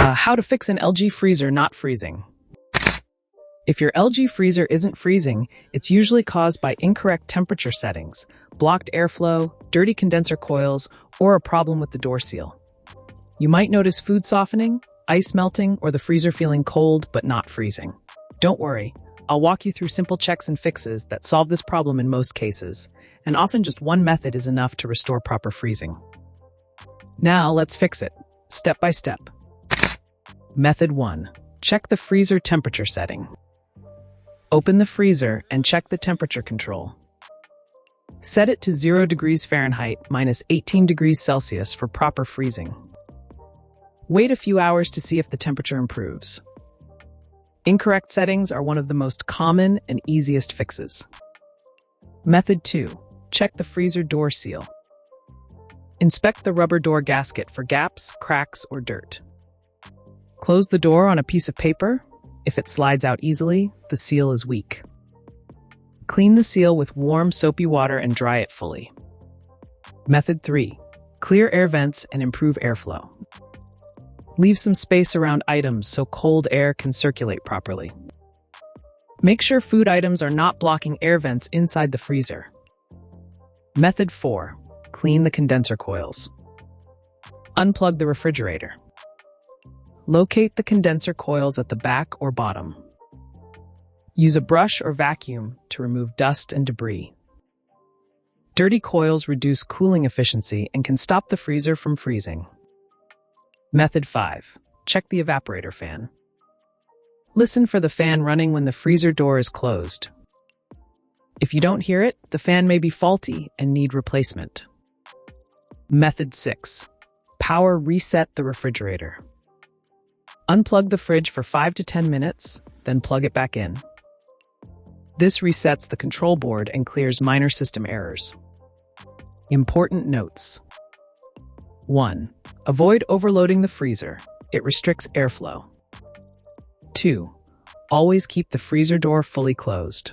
How to fix an LG freezer not freezing. If your LG freezer isn't freezing, it's usually caused by incorrect temperature settings, blocked airflow, dirty condenser coils, or a problem with the door seal. You might notice food softening, ice melting, or the freezer feeling cold but not freezing. Don't worry, I'll walk you through simple checks and fixes that solve this problem in most cases, and often just one method is enough to restore proper freezing. Now let's fix it, step by step. Method 1. Check the freezer temperature setting. Open the freezer and check the temperature control. Set it to 0 degrees Fahrenheit minus 18 degrees Celsius for proper freezing. Wait a few hours to see if the temperature improves. Incorrect settings are one of the most common and easiest fixes. Method 2. Check the freezer door seal. Inspect the rubber door gasket for gaps, cracks, or dirt. Close the door on a piece of paper. If it slides out easily, the seal is weak. Clean the seal with warm, soapy water and dry it fully. Method 3. Clear air vents and improve airflow. Leave some space around items so cold air can circulate properly. Make sure food items are not blocking air vents inside the freezer. Method 4. Clean the condenser coils. Unplug the refrigerator. Locate the condenser coils at the back or bottom. Use a brush or vacuum to remove dust and debris. Dirty coils reduce cooling efficiency and can stop the freezer from freezing. Method 5. Check the evaporator fan. Listen for the fan running when the freezer door is closed. If you don't hear it, the fan may be faulty and need replacement. Method 6. Power reset the refrigerator. Unplug the fridge for 5 to 10 minutes, then plug it back in. This resets the control board and clears minor system errors. Important notes. 1. Avoid overloading the freezer. It restricts airflow. 2. Always keep the freezer door fully closed.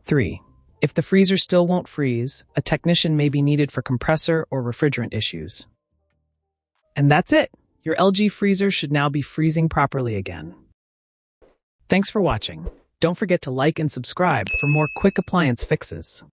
3. If the freezer still won't freeze, a technician may be needed for compressor or refrigerant issues. And that's it! Your LG freezer should now be freezing properly again. Thanks for watching. Don't forget to like and subscribe for more quick appliance fixes.